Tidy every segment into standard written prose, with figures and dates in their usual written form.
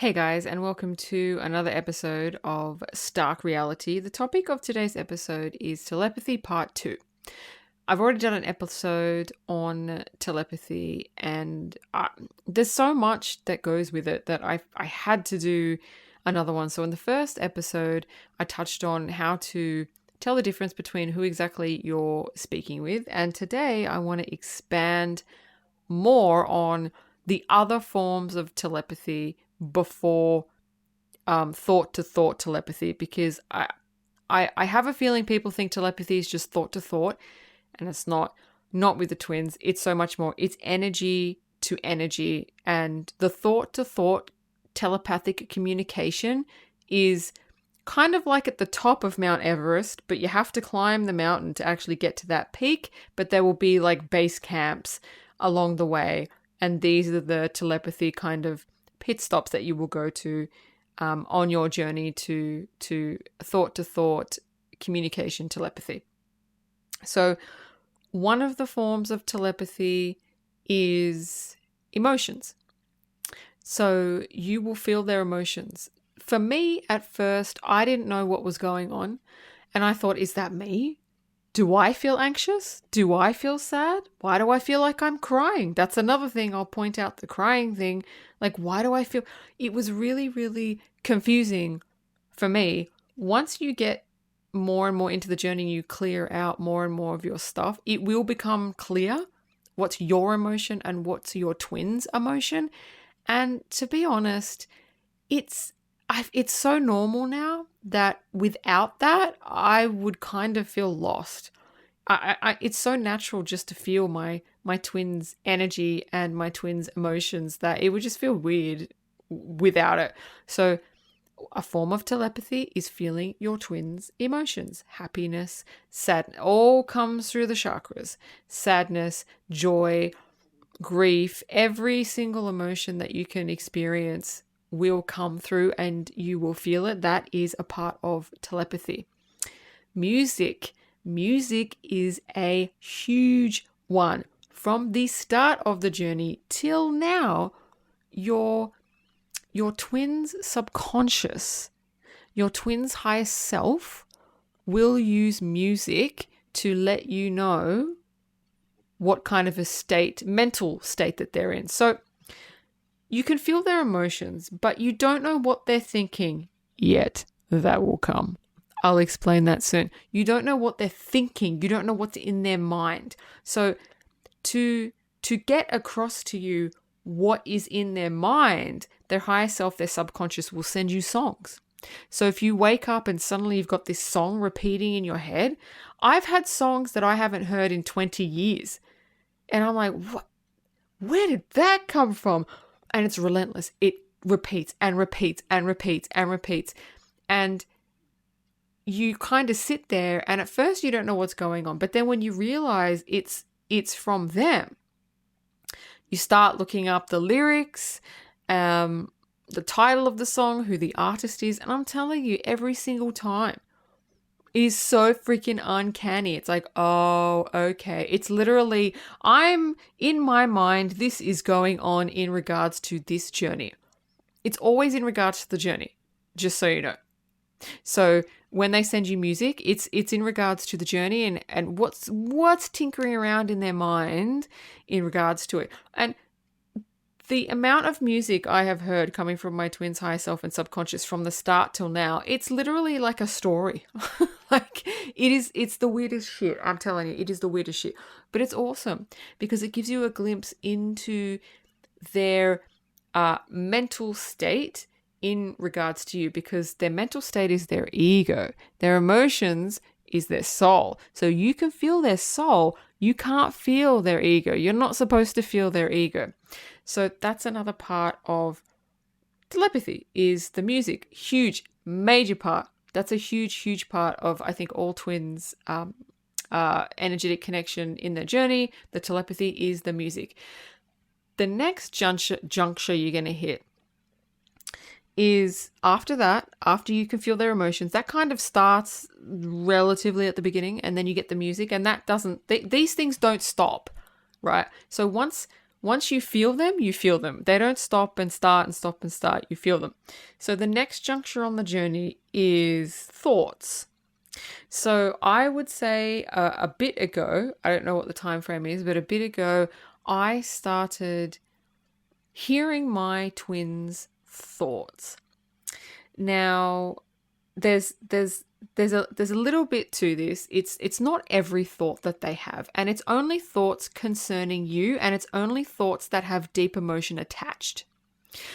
Hey guys, and welcome to another episode of Stark Reality. The topic of today's episode is telepathy part 2. I've already done an episode on telepathy, and there's so much that goes with it that I had to do another one. So in the first episode, I touched on how to tell the difference between who exactly you're speaking with, and today I want to expand more on the other forms of telepathy before thought to thought telepathy, because I have a feeling people think telepathy is just thought to thought, and it's not with the twins. It's so much more. It's energy to energy, and the thought to thought telepathic communication is kind of like at the top of Mount Everest, but you have to climb the mountain to actually get to that peak, but there will be like base camps along the way, and these are the telepathy kind of pit stops that you will go to on your journey to thought communication telepathy. So one of the forms of telepathy is emotions. So you will feel their emotions. For me, at first, I didn't know what was going on, and I thought, is that me? Do I feel anxious? Do I feel sad? Why do I feel like I'm crying? That's another thing I'll point out, the crying thing. Like, why do I feel... It was really, really confusing for me. Once you get more and more into the journey, you clear out more and more of your stuff, it will become clear what's your emotion and what's your twin's emotion. And to be honest, it's so normal now that without that, I would kind of feel lost. It's so natural just to feel my twin's energy and my twin's emotions that it would just feel weird without it. So a form of telepathy is feeling your twin's emotions. Happiness, sadness, all comes through the chakras. Sadness, joy, grief, every single emotion that you can experience will come through and you will feel it. That is a part of telepathy. Music is a huge one. From the start of the journey till now, your twin's subconscious, your twin's higher self will use music to let you know what kind of mental state that they're in. So you can feel their emotions, but you don't know what they're thinking yet. That will come. I'll explain that soon. You don't know what they're thinking. You don't know what's in their mind. So to get across to you what is in their mind, their higher self, their subconscious will send you songs. So if you wake up and suddenly you've got this song repeating in your head, I've had songs that I haven't heard in 20 years. And I'm like, what? Where did that come from? And it's relentless. It repeats and repeats and repeats and repeats. And you kind of sit there and at first you don't know what's going on. But then when you realize it's from them, you start looking up the lyrics, the title of the song, who the artist is. And I'm telling you, every single time, it is so freaking uncanny. It's like, oh, okay. It's literally, I'm in my mind, this is going on in regards to this journey. It's always in regards to the journey, just so you know. So when they send you music, it's in regards to the journey and what's tinkering around in their mind in regards to it. And the amount of music I have heard coming from my twin's higher self and subconscious from the start till now, it's literally like a story. Like it's the weirdest shit. I'm telling you, it is the weirdest shit. But it's awesome because it gives you a glimpse into their mental state in regards to you, because their mental state is their ego. Their emotions is their soul. So you can feel their soul. You can't feel their ego. You're not supposed to feel their ego. So that's another part of telepathy, is the music. Huge, major part. That's a huge, huge part of, I think, all twins' energetic connection in their journey. The telepathy is the music. The next juncture you're going to hit is after that, after you can feel their emotions. That kind of starts relatively at the beginning, and then you get the music, and that doesn't, these things don't stop, right? So once Once you feel them, you feel them. They don't stop and start and stop and start. You feel them. So the next juncture on the journey is thoughts. So I would say a bit ago, I don't know what the time frame is, but a bit ago, I started hearing my twins' thoughts. Now, there's a little bit to this. It's not every thought that they have, and it's only thoughts concerning you, and it's only thoughts that have deep emotion attached.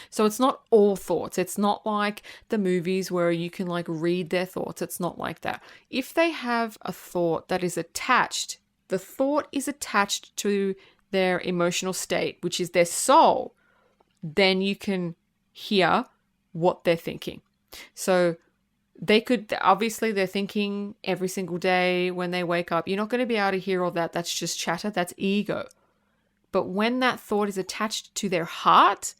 So it's not all thoughts. It's not like the movies where you can like read their thoughts. It's not like that. If they have a thought that is attached, the thought is attached to their emotional state, which is their soul, then you can hear what they're thinking. So they could, obviously they're thinking every single day when they wake up. You're not going to be able to hear all that. That's just chatter. That's ego. But when that thought is attached to their heart,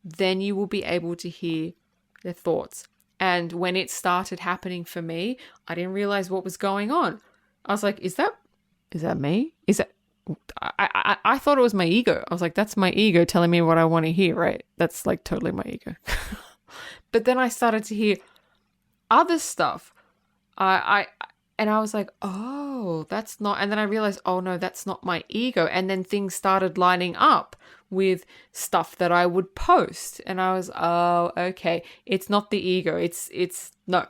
then you will be able to hear their thoughts. And when it started happening for me, I didn't realize what was going on. I was like, is that me? I thought it was my ego. I was like, that's my ego telling me what I want to hear, right? That's like totally my ego. But then I started to hear other stuff. And I was like, oh, that's not, and then I realized, oh no, that's not my ego. And then things started lining up with stuff that I would post. And I was, oh, okay, it's not the ego. It's no.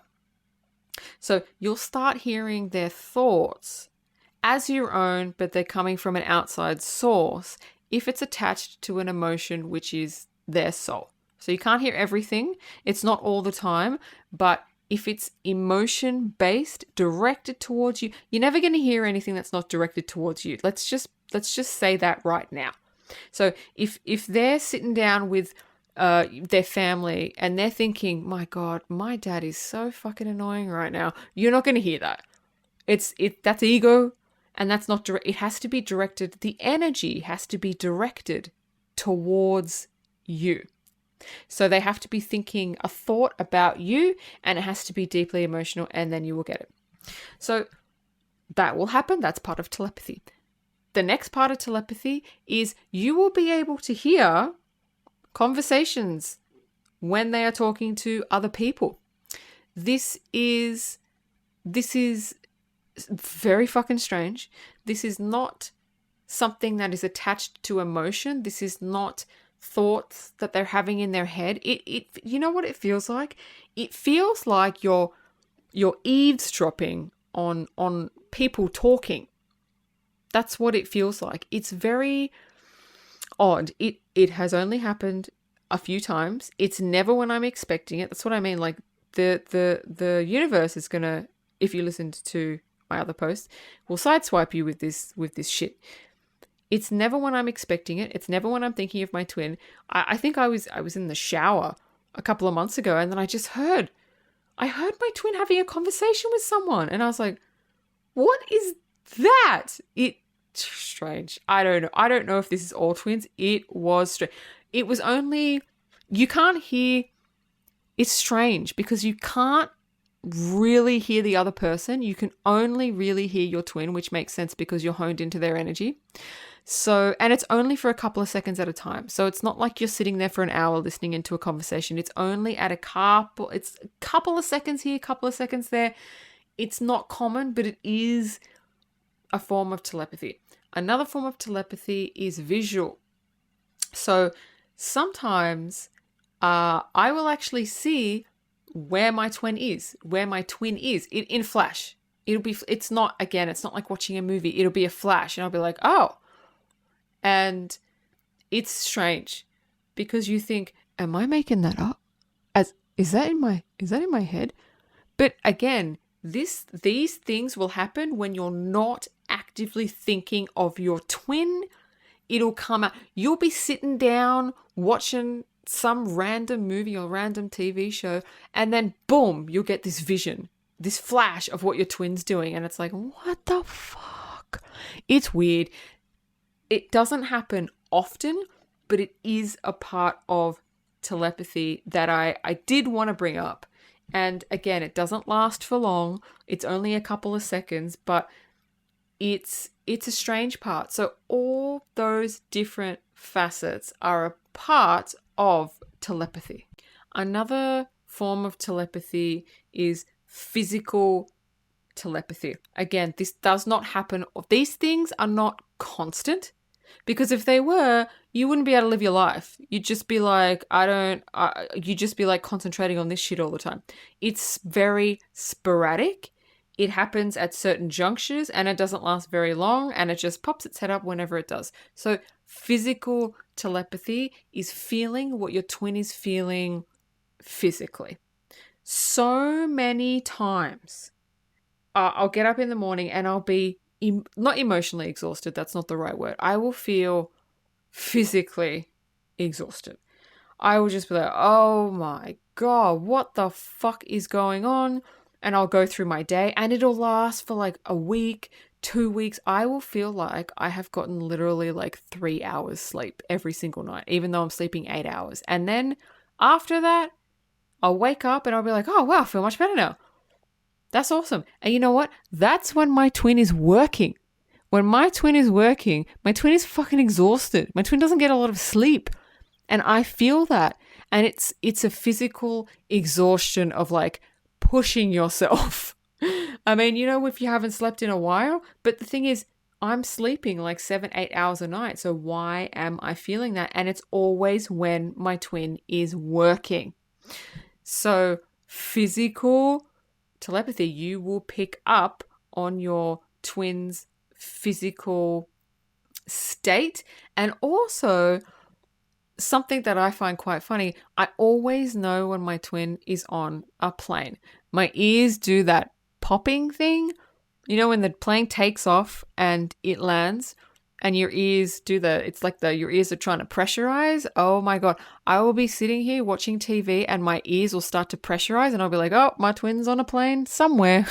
So you'll start hearing their thoughts as your own, but they're coming from an outside source if it's attached to an emotion, which is their soul. So you can't hear everything. It's not all the time, but if it's emotion-based, directed towards you, you're never going to hear anything that's not directed towards you. Let's just say that right now. So if they're sitting down with their family and they're thinking, my God, my dad is so fucking annoying right now, you're not going to hear that. That's ego, and that's not direct. It has to be directed. The energy has to be directed towards you. So they have to be thinking a thought about you, and it has to be deeply emotional, and then you will get it. So that will happen. That's part of telepathy. The next part of telepathy is you will be able to hear conversations when they are talking to other people. This is very fucking strange. This is not something that is attached to emotion. This is not thoughts that they're having in their head. It you know what it feels like? It feels like you're eavesdropping on people talking. That's what it feels like. It's very odd. It has only happened a few times. It's never when I'm expecting it. That's what I mean. Like the universe is gonna, if you listened to my other post, will sideswipe you with this shit. It's never when I'm expecting it. It's never when I'm thinking of my twin. I think I was in the shower a couple of months ago, and then I heard my twin having a conversation with someone, and I was like, what is that? It's strange. I don't know. I don't know if this is all twins. It was strange. It was only, you can't hear, it's strange because you can't really hear the other person. You can only really hear your twin, which makes sense because you're honed into their energy. So, and it's only for a couple of seconds at a time. So it's not like you're sitting there for an hour listening into a conversation. It's only at it's a couple of seconds here, a couple of seconds there. It's not common, but it is a form of telepathy. Another form of telepathy is visual. So sometimes I will actually see where my twin is in flash. It's not like watching a movie. It'll be a flash and I'll be like, oh. And it's strange because you think, am I making that up? Is that in my head? But again, these things will happen when you're not actively thinking of your twin. It'll come out. You'll be sitting down watching some random movie or random TV show, and then boom, you'll get this vision, this flash of what your twin's doing, and it's like, what the fuck? It's weird. It doesn't happen often, but it is a part of telepathy that I did want to bring up. And again, it doesn't last for long. It's only a couple of seconds, but it's a strange part. So all those different facets are a part of telepathy. Another form of telepathy is physical telepathy. Again, this does not happen. These things are not constant, because if they were, you wouldn't be able to live your life. You'd just be like, you'd just be like concentrating on this shit all the time. It's very sporadic. It happens at certain junctures and it doesn't last very long, and it just pops its head up whenever it does. So physical telepathy is feeling what your twin is feeling physically. So many times I'll get up in the morning and I'll be not emotionally exhausted. That's not the right word. I will feel physically exhausted. I will just be like, oh my God, what the fuck is going on? And I'll go through my day and it'll last for like a week, 2 weeks. I will feel like I have gotten literally like 3 hours sleep every single night, even though I'm sleeping 8 hours. And then after that, I'll wake up and I'll be like, oh wow, I feel much better now. That's awesome. And you know what? That's when my twin is working. When my twin is working, my twin is fucking exhausted. My twin doesn't get a lot of sleep. And I feel that. And it's a physical exhaustion of like pushing yourself. I mean, you know, if you haven't slept in a while, but the thing is, I'm sleeping like 7-8 hours a night. So why am I feeling that? And it's always when my twin is working. So physical telepathy, you will pick up on your twin's physical state. And also something that I find quite funny, I always know when my twin is on a plane. My ears do that popping thing. You know, when the plane takes off and it lands and your ears do it's like your ears are trying to pressurize. Oh my God. I will be sitting here watching TV and my ears will start to pressurize and I'll be like, oh, my twin's on a plane somewhere.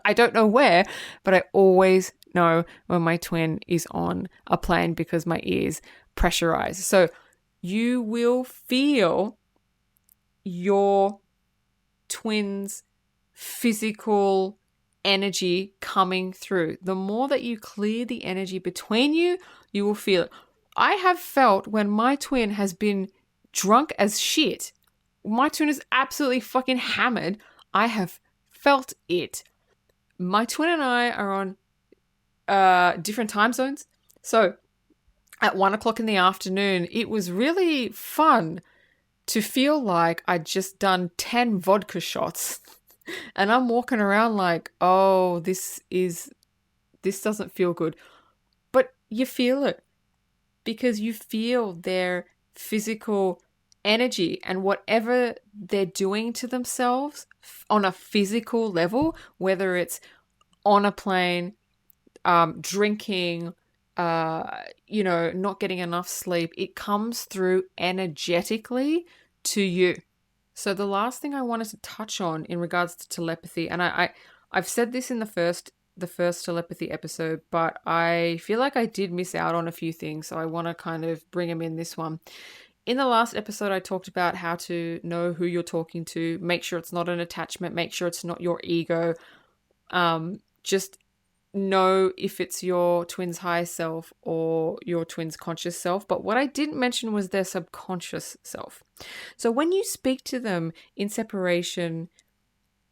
I don't know where, but I always know when my twin is on a plane because my ears pressurize. So you will feel your twin's physical energy coming through. The more that you clear the energy between you, you will feel it. I have felt when my twin has been drunk as shit, my twin is absolutely fucking hammered, I have felt it. My twin and I are on different time zones. So at 1 o'clock in the afternoon, it was really fun to feel like I'd just done 10 vodka shots. And I'm walking around like, oh, this doesn't feel good. But you feel it because you feel their physical energy and whatever they're doing to themselves on a physical level, whether it's on a plane, drinking, not getting enough sleep, it comes through energetically to you. So the last thing I wanted to touch on in regards to telepathy, and I've said this in the first telepathy episode, but I feel like I did miss out on a few things, so I want to kind of bring them in this one. In the last episode, I talked about how to know who you're talking to, make sure it's not an attachment, make sure it's not your ego, just know if it's your twin's higher self or your twin's conscious self. But what I didn't mention was their subconscious self. So when you speak to them in separation,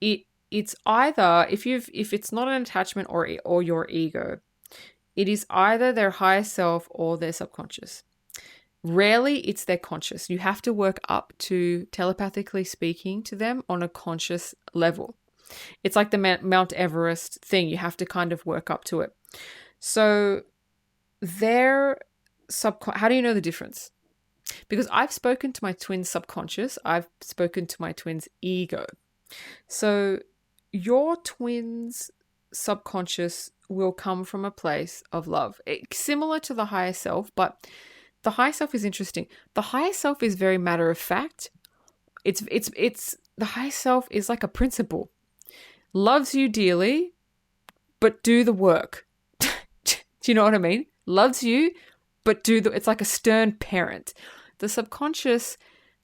it's either if it's not an attachment or your ego, it is either their higher self or their subconscious. Rarely it's their conscious. You have to work up to telepathically speaking to them on a conscious level. It's like the Mount Everest thing. You have to kind of work up to it. So their how do you know the difference? Because I've spoken to my twin's subconscious. I've spoken to my twin's ego. So your twin's subconscious will come from a place of love. Similar to the higher self, but the higher self is interesting. The higher self is very matter of fact. It's the higher self is like a principal. Loves you dearly, but do the work. Do you know what I mean? Loves you, but it's like a stern parent. The subconscious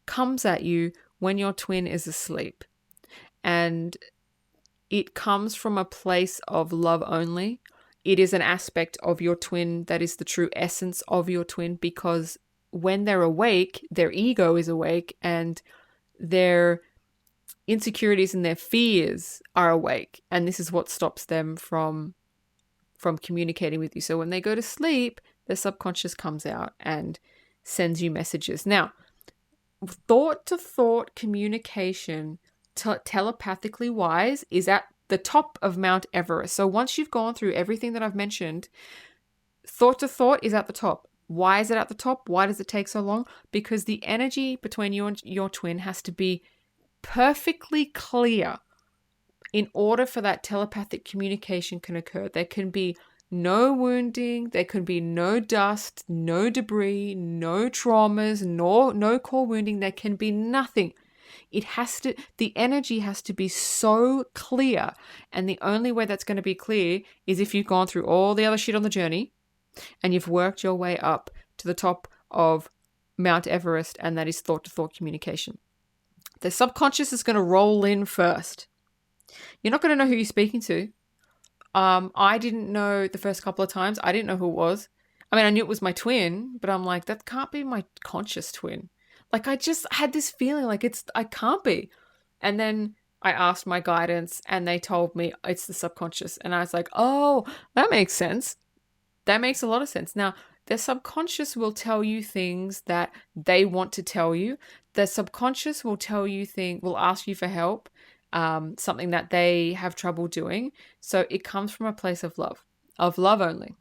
comes at you when your twin is asleep. And it comes from a place of love only. it is an aspect of your twin that is the true essence of your twin, because when they're awake, their ego is awake and their insecurities and their fears are awake. And this is what stops them from communicating with you. So when they go to sleep, their subconscious comes out and sends you messages. Now, thought-to-thought communication, telepathically wise, is at the top of Mount Everest. So once you've gone through everything that I've mentioned, thought-to-thought is at the top. Why is it at the top? Why does it take so long? Because the energy between you and your twin has to be perfectly clear in order for that telepathic communication can occur. There can be no wounding, there can be no dust, no debris, no traumas, no core wounding. There can be nothing. The energy has to be so clear. And the only way that's going to be clear is if you've gone through all the other shit on the journey and you've worked your way up to the top of Mount Everest, and that is thought-to-thought communication. The subconscious is going to roll in first. You're not going to know who you're speaking to. I didn't know the first couple of times. I didn't know who it was. I mean, I knew it was my twin, but I'm like, that can't be my conscious twin. Like, I just had this feeling like I can't be. And then I asked my guidance and they told me it's the subconscious. And I was like, oh, that makes sense. That makes a lot of sense. Now, their subconscious will tell you things that they want to tell you. Their subconscious will tell you will ask you for help. Something that they have trouble doing. So it comes from a place of love only.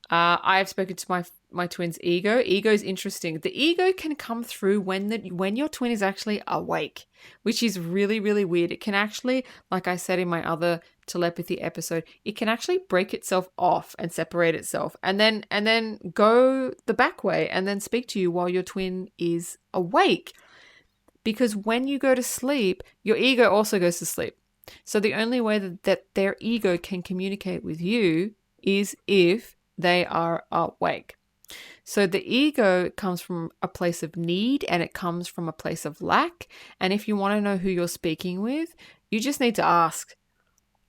I have spoken to my twin's ego. Ego is interesting. The ego can come through when your twin is actually awake, which is really, really weird. It can actually, like I said in my other telepathy episode, it can actually break itself off and separate itself and then go the back way and then speak to you while your twin is awake. Because when you go to sleep, your ego also goes to sleep. So the only way that their ego can communicate with you is if they are awake. So the ego comes from a place of need and it comes from a place of lack. And if you want to know who you're speaking with, you just need to ask.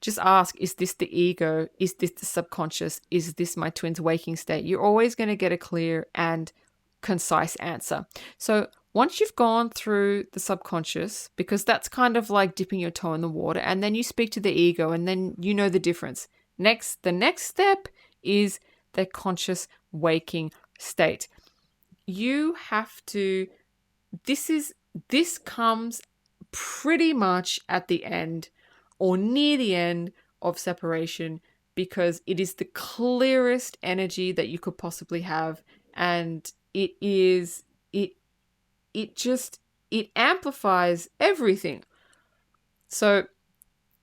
Just ask, is this the ego? Is this the subconscious? Is this my twin's waking state? You're always going to get a clear and concise answer. So once you've gone through the subconscious, because that's kind of like dipping your toe in the water, and then you speak to the ego and then you know the difference. The next step is the conscious waking state. You have to, this comes pretty much at the end or near the end of separation, because it is the clearest energy that you could possibly have. And it amplifies everything. So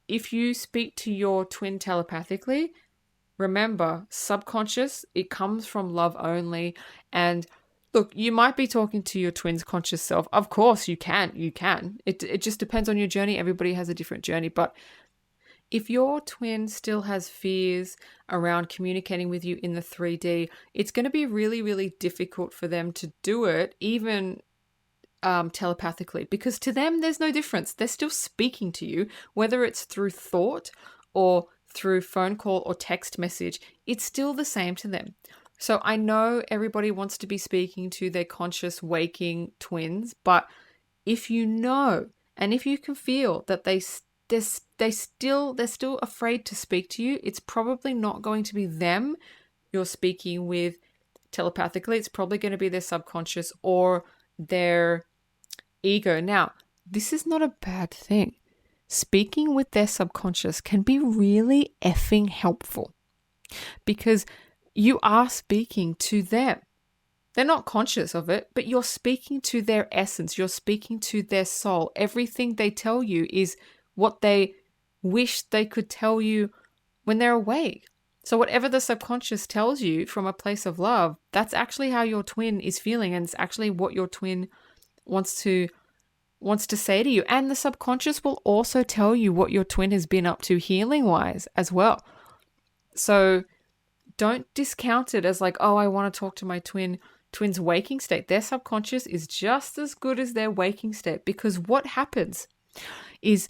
if you speak to your twin telepathically, remember, subconscious, it comes from love only. And look, you might be talking to your twin's conscious self. Of course you can. It just depends on your journey. Everybody has a different journey. But if your twin still has fears around communicating with you in the 3D, it's going to be really, really difficult for them to do it, even telepathically, because to them there's no difference. They're still speaking to you, whether it's through thought or through phone call or text message. It's still the same to them. So I know everybody wants to be speaking to their conscious waking twins, but if you know and if you can feel that they're still afraid to speak to you, it's probably not going to be them you're speaking with telepathically. It's probably going to be their subconscious or their ego. Now, this is not a bad thing. Speaking with their subconscious can be really effing helpful because you are speaking to them. They're not conscious of it, but you're speaking to their essence. You're speaking to their soul. Everything they tell you is what they wish they could tell you when they're awake. So whatever the subconscious tells you from a place of love, that's actually how your twin is feeling, and it's actually what your twin wants to say to you. And the subconscious will also tell you what your twin has been up to healing-wise as well. So don't discount it as like, oh, I want to talk to my twin's waking state. Their subconscious is just as good as their waking state, because what happens is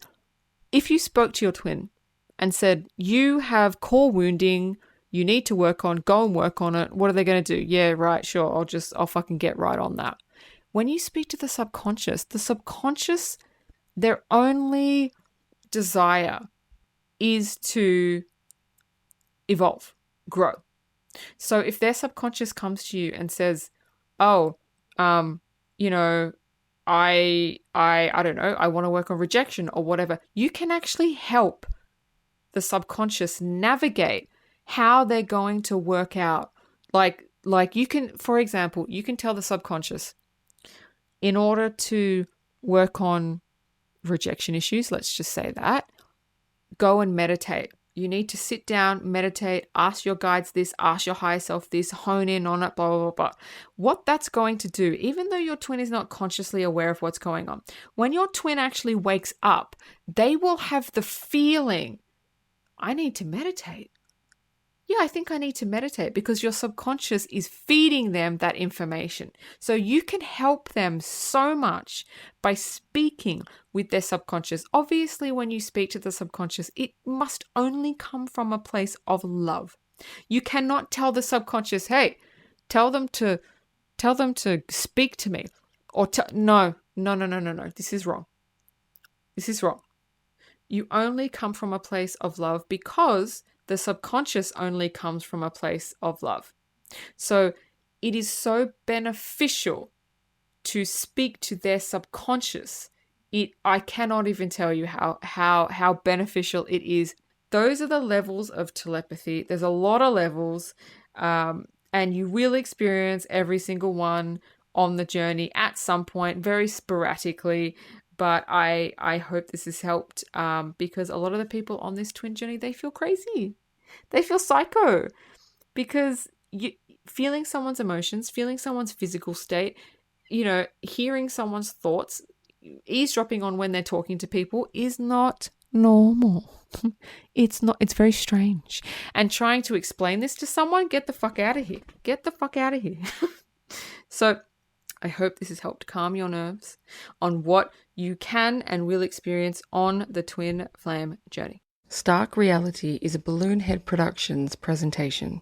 if you spoke to your twin and said, you have core wounding, you need to work on, go and work on it. What are they going to do? Yeah, right, sure. I'll fucking get right on that. When you speak to the subconscious, their only desire is to evolve, grow. So if their subconscious comes to you and says, oh, you know, I don't know, I want to work on rejection or whatever, you can actually help the subconscious navigate how they're going to work out. Like you can, for example, you can tell the subconscious, in order to work on rejection issues, let's just say that, go and meditate. You need to sit down, meditate, ask your guides this, ask your higher self this, hone in on it, blah, blah, blah, blah. What that's going to do, even though your twin is not consciously aware of what's going on, when your twin actually wakes up, they will have the feeling, I need to meditate. Yeah, I think I need to meditate, because your subconscious is feeding them that information. So you can help them so much by speaking with their subconscious. Obviously, when you speak to the subconscious, it must only come from a place of love. You cannot tell the subconscious, hey, tell them to speak to me, or no. This is wrong. This is wrong. You only come from a place of love, because the subconscious only comes from a place of love. So it is so beneficial to speak to their subconscious. I cannot even tell you how beneficial it is. Those are the levels of telepathy. There's a lot of levels, and you will experience every single one on the journey at some point, very sporadically. But I hope this has helped, because a lot of the people on this twin journey, they feel crazy. They feel psycho, because feeling someone's emotions, feeling someone's physical state, hearing someone's thoughts, eavesdropping on when they're talking to people is not normal. It's not. It's very strange. And trying to explain this to someone, get the fuck out of here. Get the fuck out of here. So I hope this has helped calm your nerves on what you can and will experience on the Twin Flame journey. Stark Reality is a Balloon Head Productions presentation.